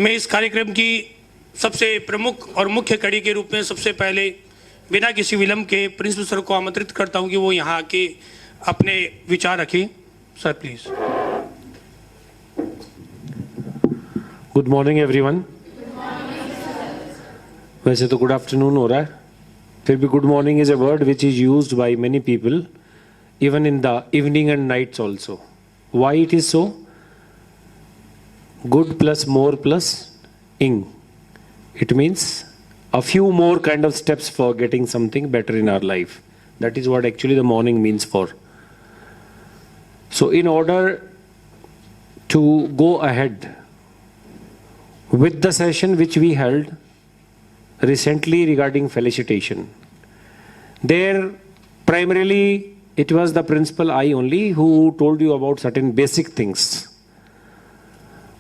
मैं इस कार्यक्रम की सबसे प्रमुख और मुख्य कड़ी के रूप में सबसे पहले बिना किसी विलंब के प्रिंसिपल सर को आमंत्रित करता हूं कि वो यहाँ आके अपने विचार रखें। Sir please. Good morning everyone. वैसे तो गुड आफ्टरनून हो रहा है, फिर भी good morning is a word which is used by many people even in the evening and nights also. Why it is so? Good plus more plus ing. It means a few more kind of steps for getting something better in our life. That is what actually the morning means for. So in order to go ahead with the session which we held recently regarding felicitation, there primarily it was the principal I only who told you about certain basic things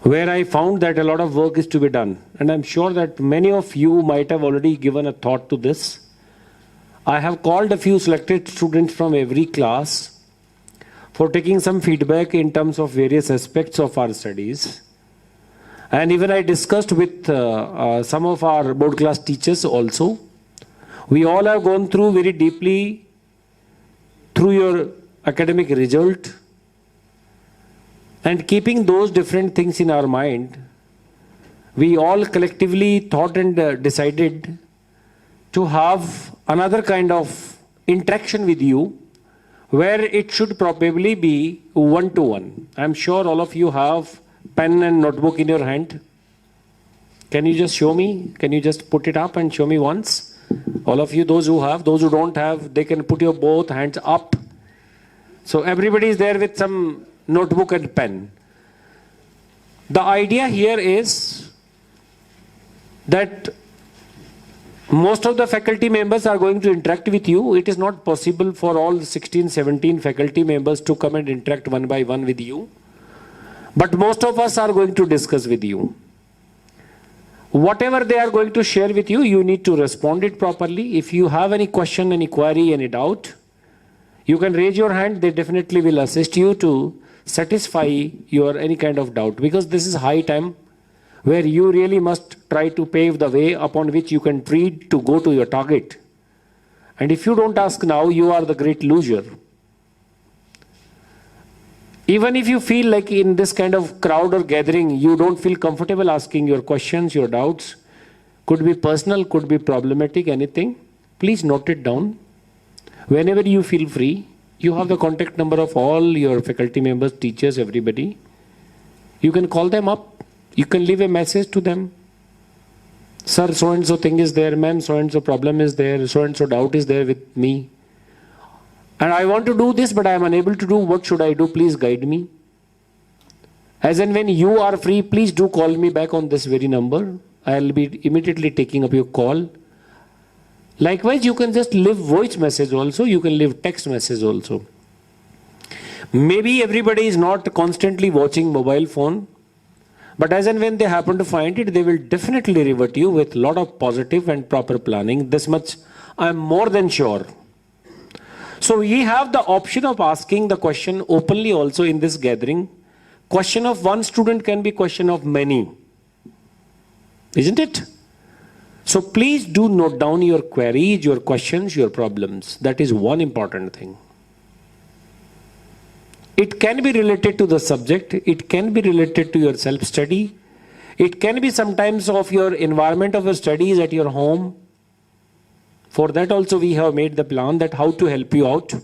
where I found that a lot of work is to be done, and I'm sure that many of you might have already given a thought to this. I have called a few selected students from every class for taking some feedback in terms of various aspects of our studies, and even I discussed with some of our board class teachers also. We all have gone through very deeply through your academic result, and keeping those different things in our mind, we all collectively thought and decided to have another kind of interaction with you where it should probably be one-to-one. I'm sure all of you have pen and notebook in your hand. Can you just show me? Can you just put it up and show me once? All of you, those who have, those who don't have, they can put your both hands up. So everybody is there with some notebook and pen. The idea here is that most of the faculty members are going to interact with you. It is not possible for all 16, 17 faculty members to come and interact one by one with you. But most of us are going to discuss with you. Whatever they are going to share with you, you need to respond it properly. If you have any question, any query, any doubt, you can raise your hand. They definitely will assist you to satisfy your any kind of doubt, because this is high time where you really must try to pave the way upon which you can treat to go to your target. And if you don't ask now, you are the great loser. Even if you feel like in this kind of crowd or gathering, you don't feel comfortable asking your questions, your doubts, could be personal, could be problematic, anything, please note it down. Whenever you feel free, you have the contact number of all your faculty members, teachers, everybody. You can call them up. You can leave a message to them. Sir, so-and-so thing is there. Ma'am, so-and-so problem is there. So-and-so doubt is there with me. And I want to do this, but I am unable to do. What should I do? Please guide me. As and when you are free, please do call me back on this very number. I'll be immediately taking up your call. Likewise, you can just leave voice message also. You can leave text message also. Maybe everybody is not constantly watching mobile phone, but as and when they happen to find it, they will definitely revert you with a lot of positive and proper planning. This much I am more than sure. So we have the option of asking the question openly also in this gathering. Question of one student can be question of many. Isn't it? So please do note down your queries, your questions, your problems. That is one important thing. It can be related to the subject. It can be related to your self-study. It can be sometimes of your environment of your studies at your home. For that also we have made the plan that how to help you out.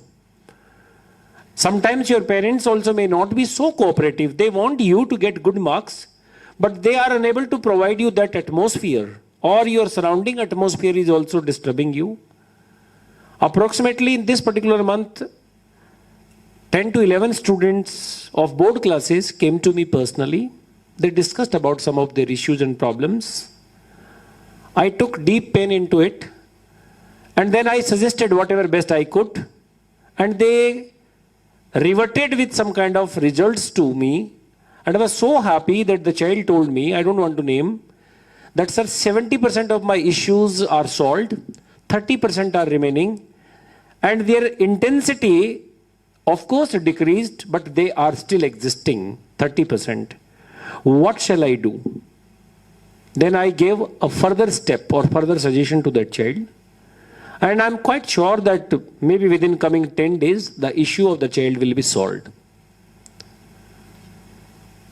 Sometimes your parents also may not be so cooperative. They want you to get good marks, but they are unable to provide you that atmosphere, or your surrounding atmosphere is also disturbing you. Approximately in this particular month, 10 to 11 students of board classes came to me personally. They discussed about some of their issues and problems. I took deep pain into it. And then I suggested whatever best I could, and they reverted with some kind of results to me. And I was so happy that the child told me, I don't want to name, that sir, 70% of my issues are solved, 30% are remaining, and their intensity of course decreased, but they are still existing, 30%. What shall I do? Then I gave a further step or further suggestion to that child. And I'm quite sure that maybe within coming 10 days, the issue of the child will be solved.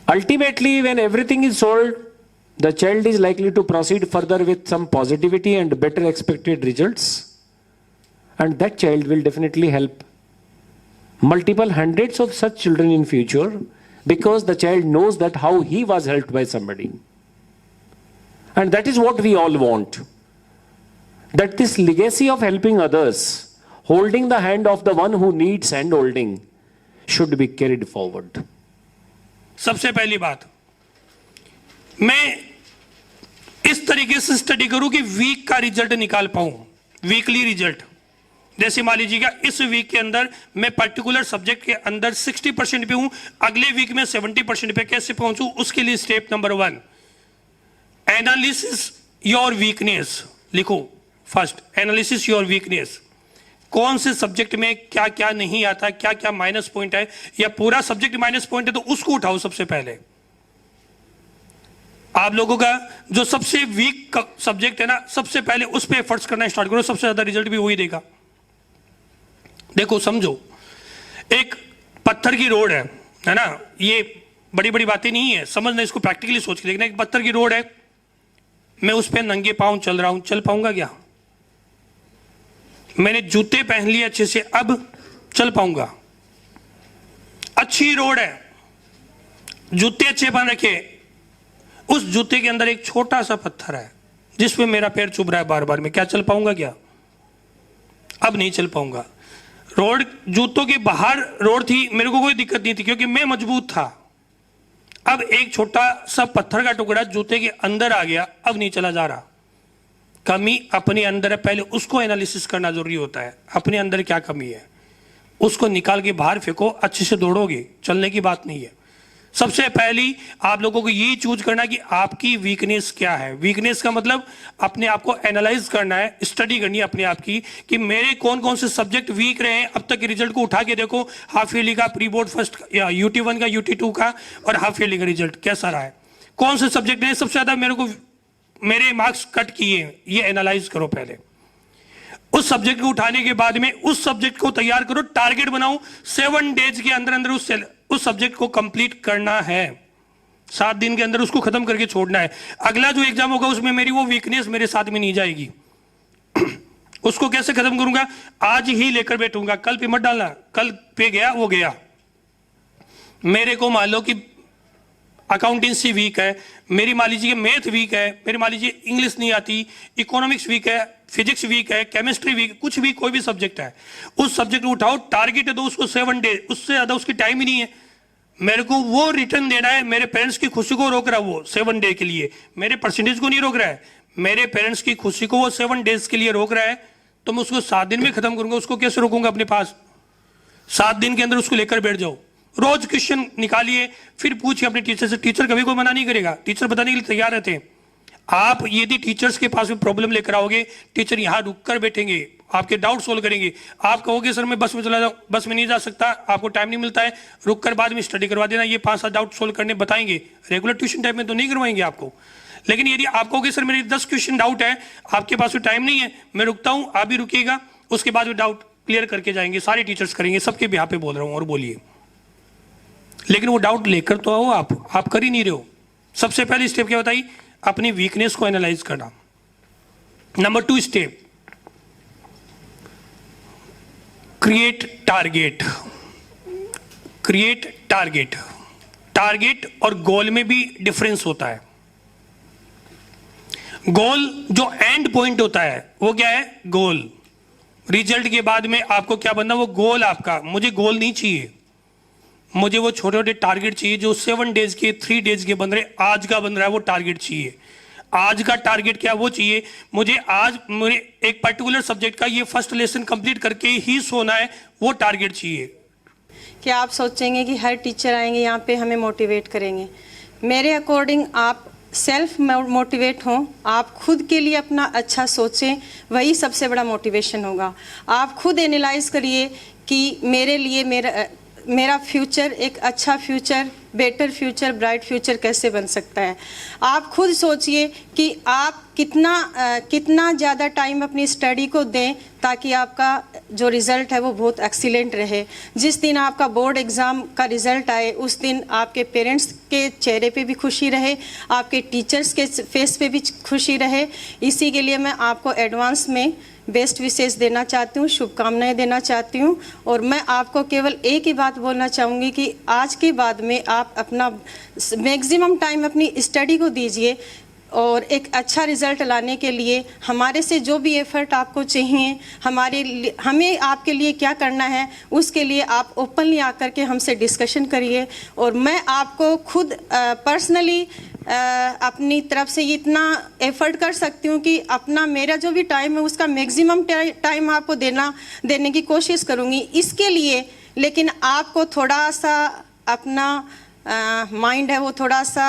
Ultimately, when everything is solved, the child is likely to proceed further with some positivity and better expected results. And that child will definitely help multiple hundreds of such children in future, because the child knows that how he was helped by somebody. And that is what we all want. That this legacy of helping others, holding the hand of the one who needs hand holding, should be carried forward. सबसे पहली बात, मैं इस तरीके से study करूं कि week का रिजल्ट निकाल पाऊं, वीकली रिजल्ट। जैसे मान लीजिएगा इस वीक के अंदर मैं पर्टिकुलर सब्जेक्ट के अंदर 60% पे हूं, अगले वीक में 70% पे कैसे पहुंचूं, उसके लिए step number 1, analysis your weakness. लिखो फर्स्ट, एनालिसिस योर वीकनेस। कौन से सब्जेक्ट में क्या क्या नहीं आता, क्या क्या माइनस पॉइंट है, या पूरा सब्जेक्ट माइनस पॉइंट है तो उसको उठाओ सबसे पहले। आप लोगों का जो सबसे वीक सब्जेक्ट है ना, सबसे पहले उस पर एफर्ट्स करना स्टार्ट करो, सबसे ज्यादा रिजल्ट भी वही देगा। देखो समझो, एक पत्थर की रोड है ना, ये बड़ी बड़ी बातें नहीं है, समझना इसको प्रैक्टिकली सोच के देखना। एक पत्थर की रोड है, मैं उस पर नंगे पांव चल रहा हूं, चल पाऊंगा क्या? मैंने जूते पहन लिए अच्छे से, अब चल पाऊंगा? अच्छी रोड है, जूते अच्छे पहन रखे, उस जूते के अंदर एक छोटा सा पत्थर है जिसपे मेरा पैर चुभ रहा है बार बार, मैं क्या चल पाऊंगा क्या? अब नहीं चल पाऊंगा। रोड, जूतों के बाहर रोड थी, मेरे को कोई दिक्कत नहीं थी क्योंकि मैं मजबूत था। अब एक छोटा सा पत्थर का टुकड़ा जूते के अंदर आ गया, अब नहीं चला जा रहा। कमी अपने अंदर है, पहले उसको एनालिसिस करना जरूरी होता है। अपने अंदर क्या कमी है उसको निकाल के बाहर फेंको, अच्छे से दौड़ोगे, चलने की बात नहीं है। सबसे पहली आप लोगों को ये चूज करना कि आपकी वीकनेस क्या है। वीकनेस का मतलब अपने आप को एनालाइज करना है, स्टडी करनी है अपने आप की कि मेरे कौन कौन से सब्जेक्ट वीक रहे हैं। अब तक के रिजल्ट को उठा के देखो, हाफ ईयरली का, प्री बोर्ड फर्स्ट या UT1 का, UT2 का और हाफ ईयरली का रिजल्ट कैसा रहा है, कौन से सब्जेक्ट ने सबसे ज्यादा मेरे मार्क्स कट किए, ये एनालाइज करो पहले। उस सब्जेक्ट को उठाने के बाद में उस सब्जेक्ट को तैयार करो, टारगेट बनाओ, 7 डेज के अंदर अंदर उस सब्जेक्ट को कंप्लीट करना है। 7 दिन के अंदर उसको खत्म करके छोड़ना है। अगला जो एग्जाम होगा उसमें मेरी वो वीकनेस मेरे साथ में नहीं जाएगी। उसको कैसे खत्म करूंगा? आज ही लेकर बैठूंगा, कल पे मत डालना। कल पे गया वो गया। मेरे को मान लो कि अकाउंटेंसी वीक है, मेरी मान लीजिए मैथ वीक है, मेरी मान लीजिए इंग्लिश नहीं आती, इकोनॉमिक्स वीक है, फिजिक्स वीक है, केमिस्ट्री वीक, कुछ भी कोई भी सब्जेक्ट है, उस सब्जेक्ट को उठाओ, टारगेट दो उसको 7 डेज, उससे ज्यादा उसकी टाइम ही नहीं है। मेरे को वो रिटर्न देना है, मेरे पेरेंट्स की खुशी को रोक रहा है वो 7 डे के लिए, मेरे परसेंटेज को नहीं रोक रहा है, मेरे पेरेंट्स की खुशी को वो 7 डेज के लिए रोक रहा है, तो मैं उसको 7 दिन में खत्म करूंगा। उसको कैसे रोकूंगा अपने पास? 7 दिन के अंदर उसको लेकर बैठ जाओ, रोज क्वेश्चन निकालिए, फिर पूछिए अपने टीचर से। टीचर कभी कोई मना नहीं करेगा, टीचर बताने के लिए तैयार रहते हैं। आप यदि टीचर्स के पास में प्रॉब्लम लेकर आओगे, टीचर यहां रुककर बैठेंगे, आपके डाउट सोल्व करेंगे। आप कहोगे सर मैं बस में चला जाऊं, बस में नहीं जा सकता, आपको टाइम नहीं मिलता है, रुककर बाद में स्टडी करवा देना, ये 5-7 डाउट सोल्व करने बताएंगे। रेगुलर ट्यूशन टाइम में तो नहीं करवाएंगे आपको। लेकिन यदि आप कहोगे सर मेरे 10 क्वेश्चन डाउट है, आपके पास में टाइम नहीं है, मैं रुकता हूं, आप भी रुकिएगा, उसके बाद में डाउट क्लियर करके जाएंगे, सारे टीचर्स करेंगे, सबके बिहाफ पे बोल रहा हूं। और बोलिए, लेकिन वो डाउट लेकर तो आओ, आप कर ही नहीं रहे हो। सबसे पहली स्टेप क्या बताई? अपनी वीकनेस को एनालाइज करना। Number 2 step, create target. Create target. Target और गोल में भी डिफरेंस होता है। गोल जो एंड पॉइंट होता है वो क्या है? गोल। रिजल्ट के बाद में आपको क्या बनना, वो गोल आपका। मुझे गोल नहीं चाहिए, मुझे वो छोटे छोटे टारगेट चाहिए जो 7 डेज के, 3 डेज के बन रहे, आज का बन रहा है, वो टारगेट चाहिए। आज का टारगेट क्या वो चाहिए? मुझे आज मेरे एक पर्टिकुलर सब्जेक्ट का ये फर्स्ट लेसन कंप्लीट करके ही सोना है, वो टारगेट चाहिए। क्या आप सोचेंगे कि हर टीचर आएंगे यहाँ पे हमें मोटिवेट करेंगे? मेरे अकॉर्डिंग आप सेल्फ मोटिवेट हों, आप खुद के लिए अपना अच्छा सोचें, वही सबसे बड़ा मोटिवेशन होगा। आप खुद एनालाइज करिए कि मेरे लिए मेरा फ्यूचर एक अच्छा future better future, bright future कैसे बन सकता है। आप खुद सोचिए कि आप कितना ज़्यादा टाइम अपनी स्टडी को दें ताकि आपका जो रिज़ल्ट है वो बहुत एक्सीलेंट रहे। जिस दिन आपका बोर्ड एग्ज़ाम का रिज़ल्ट आए उस दिन आपके पेरेंट्स के चेहरे पे भी खुशी रहे, आपके टीचर्स के फेस पे भी खुशी रहे। इसी के लिए मैं आपको एडवांस में बेस्ट विशेष देना चाहती हूँ, शुभकामनाएं देना चाहती हूँ। और मैं आपको केवल एक ही बात बोलना चाहूँगी कि आज के बाद में आप अपना मैक्सिमम टाइम अपनी स्टडी को दीजिए और एक अच्छा रिज़ल्ट लाने के लिए हमारे से जो भी एफर्ट आपको चाहिए, हमें आपके लिए क्या करना है उसके लिए आप ओपनली आकर के हमसे डिस्कशन करिए। और मैं आपको खुद पर्सनली अपनी तरफ से इतना एफर्ट कर सकती हूँ कि मेरा जो भी टाइम है उसका मैक्सिमम टाइम आपको देने की कोशिश करूँगी इसके लिए। लेकिन आपको थोड़ा सा अपना माइंड है वो थोड़ा सा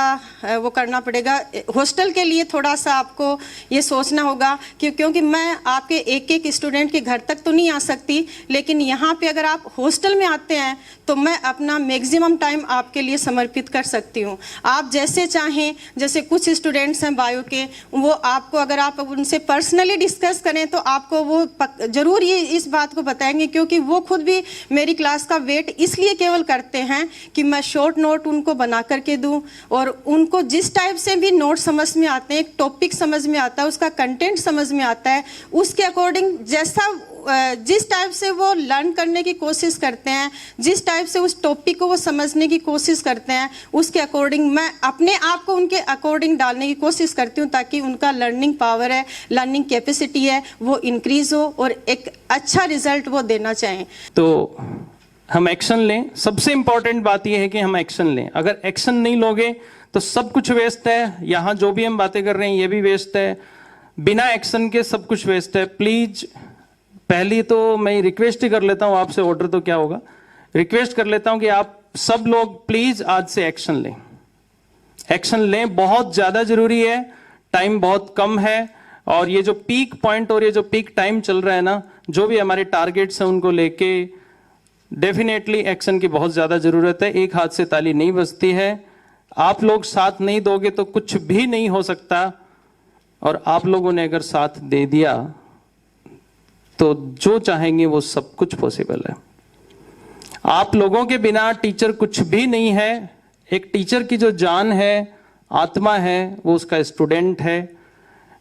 वो करना पड़ेगा। हॉस्टल के लिए थोड़ा सा आपको ये सोचना होगा क्योंकि मैं आपके एक एक स्टूडेंट के घर तक तो नहीं आ सकती, लेकिन यहाँ पे अगर आप हॉस्टल में आते हैं तो मैं अपना मैक्सिमम टाइम आपके लिए समर्पित कर सकती हूँ। आप जैसे चाहें, जैसे कुछ स्टूडेंट्स हैं बायो के, वो आपको अगर आप उनसे पर्सनली डिस्कस करें तो आपको वो ज़रूर ये इस बात को बताएंगे, क्योंकि वो खुद भी मेरी क्लास का वेट इसलिए केवल करते हैं कि मैं शॉर्ट नोट उनको बना करके दूं और उनको जिस टाइप से भी नोट समझ में आते हैं, एक टॉपिक समझ में आता है, उसका कंटेंट समझ में आता है, उसके अकॉर्डिंग जिस टाइप से वो लर्न करने की कोशिश करते हैं, जिस टाइप से उस टॉपिक को वो समझने की कोशिश करते हैं, उसके अकॉर्डिंग मैं अपने आप को उनके अकॉर्डिंग डालने की कोशिश करती हूँ ताकि उनका लर्निंग पावर है, लर्निंग कैपेसिटी है वो इंक्रीज हो और एक अच्छा रिजल्ट वो देना चाहें। तो हम एक्शन लें। सबसे इंपॉर्टेंट बात यह है कि हम एक्शन लें। अगर एक्शन नहीं लोगे तो सब कुछ वेस्ट है। यहाँ जो भी हम बातें कर रहे हैं ये भी वेस्ट है। बिना एक्शन के सब कुछ वेस्ट है। प्लीज पहली तो मैं रिक्वेस्ट ही कर लेता हूँ आपसे, ऑर्डर तो क्या होगा, रिक्वेस्ट कर लेता हूँ कि आप सब लोग प्लीज आज से एक्शन लें। एक्शन लें, बहुत ज्यादा जरूरी है। टाइम बहुत कम है और ये जो पीक पॉइंट और ये जो पीक टाइम चल रहा है ना, जो भी हमारे टारगेट्स हैं उनको लेके डेफिनेटली एक्शन की बहुत ज्यादा जरूरत है। एक हाथ से ताली नहीं बजती है। आप लोग साथ नहीं दोगे तो कुछ भी नहीं हो सकता, और आप लोगों ने अगर साथ दे दिया तो जो चाहेंगे वो सब कुछ पॉसिबल है। आप लोगों के बिना टीचर कुछ भी नहीं है। एक टीचर की जो जान है, आत्मा है, वो उसका स्टूडेंट है।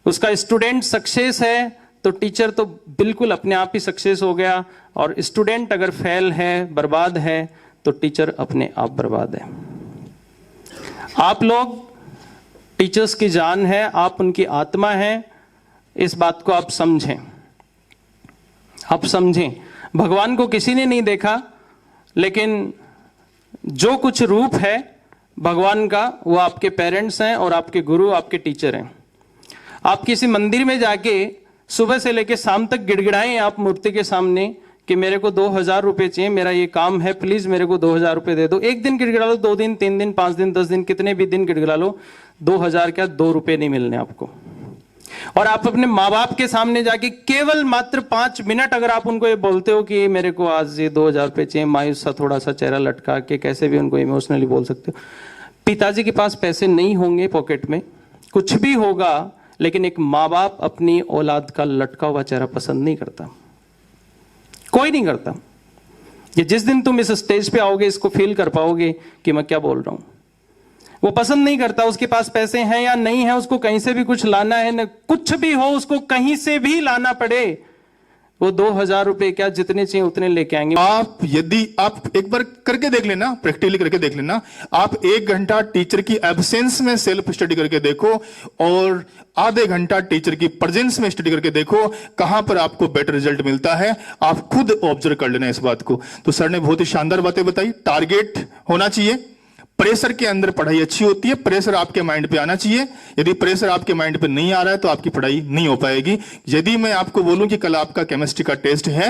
उसका स्टूडेंट सक्सेस है तो टीचर तो बिल्कुल अपने आप ही सक्सेस हो गया, और स्टूडेंट अगर फेल है, बर्बाद है, तो टीचर अपने आप बर्बाद है। आप लोग टीचर्स की जान है, आप उनकी आत्मा है। इस बात को आप समझें, आप समझें। भगवान को किसी ने नहीं देखा, लेकिन जो कुछ रूप है भगवान का वो आपके पेरेंट्स हैं और आपके गुरु, आपके टीचर हैं। आप किसी मंदिर में जाके सुबह से लेकर शाम तक गिड़गिड़ाएं आप मूर्ति के सामने कि मेरे को 2000 रुपए चाहिए, मेरा ये काम है, प्लीज मेरे को 2000 रुपए दे दो। एक दिन गिड़गिड़ा लो, 2 दिन, 3 दिन, 5 दिन, 10 दिन, कितने भी दिन गिड़गिड़ा लो, 2000 क्या 2 रुपए नहीं मिलने आपको। और आप अपने माँ बाप के सामने जाके केवल मात्र 5 मिनट अगर आप उनको ये बोलते हो कि मेरे को आज ये 2000 रुपए चाहिए, मायूस सा थोड़ा सा चेहरा लटका के कैसे भी उनको इमोशनली बोल सकते हो। पिताजी के पास पैसे नहीं होंगे पॉकेट में, कुछ भी होगा, लेकिन एक माँ बाप अपनी औलाद का लटका हुआ चेहरा पसंद नहीं करता, कोई नहीं करता। ये जिस दिन तुम इस स्टेज पे आओगे इसको फील कर पाओगे कि मैं क्या बोल रहा हूं। वो पसंद नहीं करता, उसके पास पैसे हैं या नहीं है, उसको कहीं से भी कुछ लाना है, न कुछ भी हो, उसको कहीं से भी लाना पड़े, वो 2000 रुपए क्या जितने चाहिए उतने लेके आएंगे। यदि आप एक बार करके देख लेना, प्रैक्टिकली करके देख लेना। आप 1 घंटा टीचर की एब्सेंस में सेल्फ स्टडी करके देखो और आधे घंटा टीचर की प्रेजेंस में स्टडी करके देखो, कहां पर आपको बेटर रिजल्ट मिलता है। आप खुद ऑब्जर्व कर लेना इस बात को। तो सर ने बहुत ही शानदार बातें बताई। टारगेट होना चाहिए, प्रेशर के अंदर पढ़ाई अच्छी होती है, प्रेशर आपके माइंड पे आना चाहिए। यदि प्रेशर आपके माइंड पे नहीं आ रहा है तो आपकी पढ़ाई नहीं हो पाएगी। यदि मैं आपको बोलूं कि कल आपका केमिस्ट्री का टेस्ट है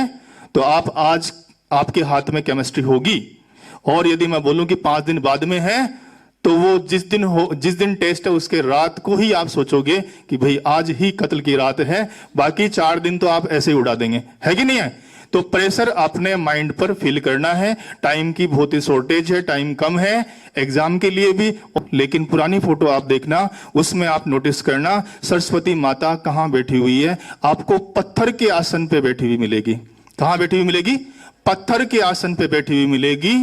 तो आप आज आपके हाथ में केमिस्ट्री होगी, और यदि मैं बोलूं कि 5 दिन बाद में है तो वो जिस दिन टेस्ट है उसके रात को ही आप सोचोगे कि भाई आज ही कत्ल की रात है, बाकी 4 दिन तो आप ऐसे ही उड़ा देंगे, है कि नहीं है। तो प्रेशर अपने माइंड पर फील करना है। टाइम की बहुत ही शॉर्टेज है, टाइम कम है एग्जाम के लिए भी। लेकिन पुरानी फोटो आप देखना, उसमें आप नोटिस करना सरस्वती माता कहां बैठी हुई है। आपको पत्थर के आसन पे बैठी हुई मिलेगी। कहां बैठी हुई मिलेगी? पत्थर के आसन पे बैठी हुई मिलेगी।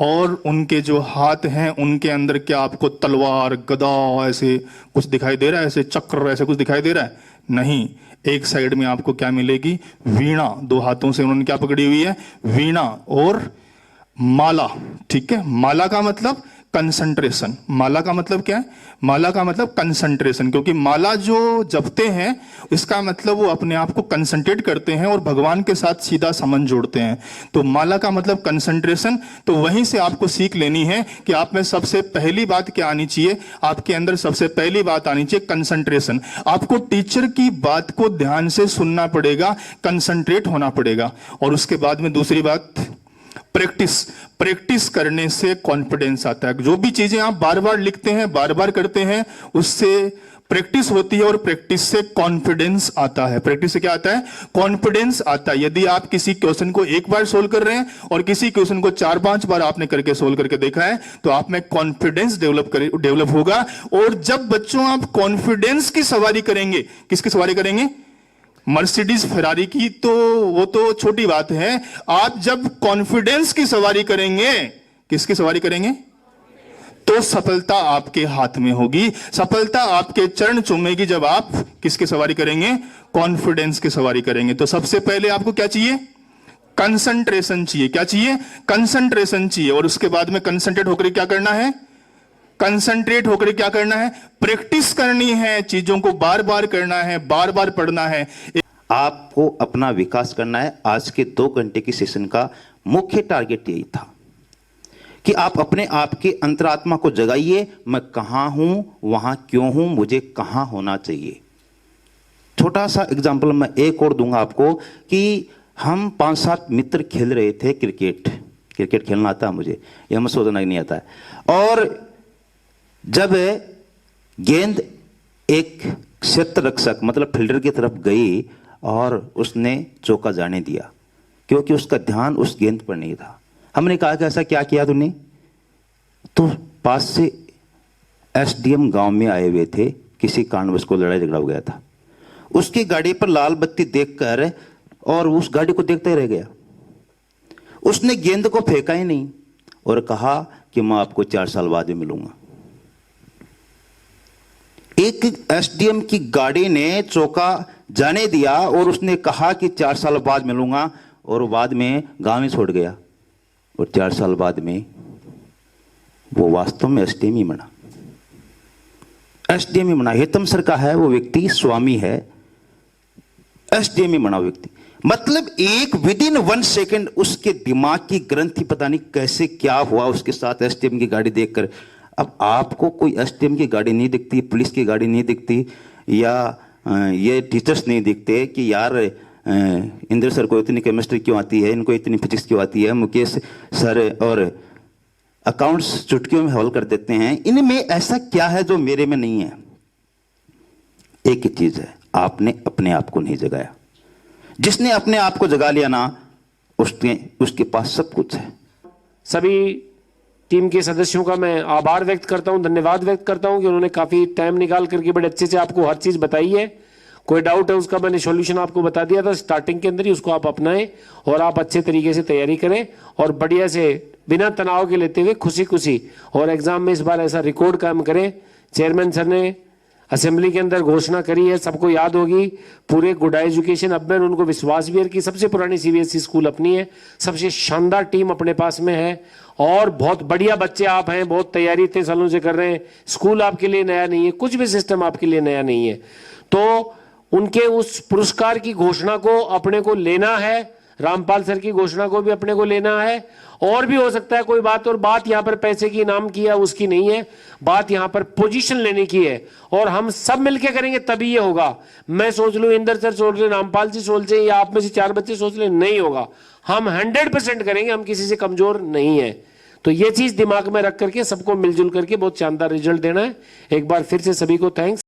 और उनके जो हाथ हैं उनके अंदर क्या आपको तलवार, गदा ऐसे कुछ दिखाई दे रहा है? ऐसे चक्र ऐसे कुछ दिखाई दे रहा है? नहीं। एक साइड में आपको क्या मिलेगी? वीणा। दो हाथों से उन्होंने क्या पकड़ी हुई है? वीणा और माला। ठीक है, माला का मतलब कंसंट्रेशन। माला का मतलब क्या है? माला का मतलब कंसंट्रेशन, क्योंकि माला जो जपते हैं इसका मतलब वो अपने आप को कंसंट्रेट करते हैं और भगवान के साथ सीधा संबंध जोड़ते हैं। तो माला का मतलब कंसंट्रेशन। तो वहीं से आपको सीख लेनी है कि आप में सबसे पहली बात क्या आनी चाहिए? आपके अंदर सबसे पहली बात आनी चाहिए कंसंट्रेशन। आपको टीचर की बात को ध्यान से सुनना पड़ेगा, कंसंट्रेट होना पड़ेगा। और उसके बाद में दूसरी बात प्रैक्टिस। प्रैक्टिस करने से कॉन्फिडेंस आता है। जो भी चीजें आप बार बार लिखते हैं, बार बार करते हैं, उससे प्रैक्टिस होती है और प्रैक्टिस से कॉन्फिडेंस आता है। प्रैक्टिस से क्या आता है? कॉन्फिडेंस आता है। यदि आप किसी क्वेश्चन को एक बार सोल्व कर रहे हैं और किसी क्वेश्चन को 4-5 बार आपने करके सोल्व करके देखा है, तो आप में कॉन्फिडेंस डेवलप होगा। और जब बच्चों आप कॉन्फिडेंस की सवारी करेंगे, किसकी सवारी करेंगे? मर्सिडीज फेरारी की, तो वो तो छोटी बात है। आप जब कॉन्फिडेंस की सवारी करेंगे, किसकी सवारी करेंगे? तो सफलता आपके हाथ में होगी। सफलता आपके चरण चूमेगी जब आप किसकी सवारी करेंगे? कॉन्फिडेंस की सवारी करेंगे। तो सबसे पहले आपको क्या चाहिए? कंसंट्रेशन चाहिए। क्या चाहिए? कंसंट्रेशन चाहिए। और उसके बाद में कंसंट्रेट होकर क्या करना है? कंसंट्रेट होकर क्या करना है? प्रैक्टिस करनी है। चीजों को बार बार करना है, बार बार पढ़ना है। आपको अपना विकास करना है। आज के 2 घंटे की सेशन का मुख्य टारगेट यही था कि आप अपने आप के अंतरात्मा को जगाइए। मैं कहां हूं, वहां क्यों हूं, मुझे कहां होना चाहिए। छोटा सा एग्जाम्पल मैं एक और दूंगा आपको कि हम 5-7 मित्र खेल रहे थे क्रिकेट खेलना आता है मुझे, यह मैं सोचना नहीं आता है। और जब गेंद एक क्षेत्र रक्षक मतलब फील्डर की तरफ गई और उसने चौका जाने दिया, क्योंकि उसका ध्यान उस गेंद पर नहीं था। हमने कहा कि ऐसा क्या किया तूने? तो पास से एसडीएम गांव में आए हुए थे, किसी कारणवश को लड़ाई झगड़ा हो गया था। उसकी गाड़ी पर लाल बत्ती देखकर और उस गाड़ी को देखते रह गया। उसने गेंद को फेंका ही नहीं और कहा कि मैं आपको 4 साल बाद में मिलूंगा। एक एसडीएम की गाड़ी ने चौका जाने दिया और उसने कहा कि 4 साल बाद मिलूंगा, और बाद में गांव में छोड़ गया। और 4 साल बाद में वो वास्तव में एसडीएम ही बना। एसडीएम ही बना। हेतम सर का है वो व्यक्ति, स्वामी है, एसडीएम ही बना व्यक्ति। मतलब एक विदिन 1 सेकेंड उसके दिमाग की ग्रंथि पता नहीं कैसे क्या हुआ उसके साथ एसडीएम की गाड़ी देखकर। अब आपको कोई एसडीएम की गाड़ी नहीं दिखती, पुलिस की गाड़ी नहीं दिखती, या ये टीचर्स नहीं दिखते कि यार इंद्र सर को इतनी केमिस्ट्री क्यों आती है, इनको इतनी फिजिक्स क्यों आती है, मुकेश सर और अकाउंट्स चुटकियों में हल कर देते हैं, इनमें ऐसा क्या है जो मेरे में नहीं है? एक ही चीज है, आपने अपने आप को नहीं जगाया। जिसने अपने आप को जगा लिया ना, उसके पास सब कुछ है। सभी टीम के सदस्यों का मैं आभार व्यक्त करता हूं, धन्यवाद व्यक्त करता हूं कि उन्होंने काफी टाइम निकाल करके बड़े अच्छे से आपको हर चीज बताई है। कोई डाउट है उसका मैंने सॉल्यूशन आपको बता दिया था स्टार्टिंग के अंदर ही, उसको आप अपनाएं और आप अच्छे तरीके से तैयारी करें और बढ़िया से बिना तनाव के लेते हुए खुशी खुशी और एग्जाम में इस बार ऐसा रिकॉर्ड काम करें। चेयरमैन सर ने असेंबली के अंदर घोषणा करी है, सबको याद होगी, पूरे गुड एजुकेशन। अब मैंने उनको विश्वास भी है कि सबसे पुरानी सीबीएसई स्कूल अपनी है, सबसे शानदार टीम अपने पास में है और बहुत बढ़िया बच्चे आप हैं, बहुत तैयारी इतने सालों से कर रहे हैं। स्कूल आपके लिए नया नहीं है, कुछ भी सिस्टम आपके लिए नया नहीं है। तो उनके उस पुरस्कार की घोषणा को अपने को लेना है, रामपाल सर की घोषणा को भी अपने को लेना है। और भी हो सकता है कोई बात, और बात यहाँ पर पैसे की इनाम की है उसकी नहीं है, बात यहाँ पर पोजीशन लेने की है और हम सब मिलके करेंगे तभी ये होगा। मैं सोच लूं, इंदर सर सोच ले, रामपाल जी सोच ले, या आप में से 4 बच्चे सोच ले, नहीं होगा। हम 100% करेंगे, हम किसी से कमजोर नहीं है। तो ये चीज दिमाग में रख करके सबको मिलजुल करके बहुत शानदार रिजल्ट देना है। एक बार फिर से सभी को थैंक्स।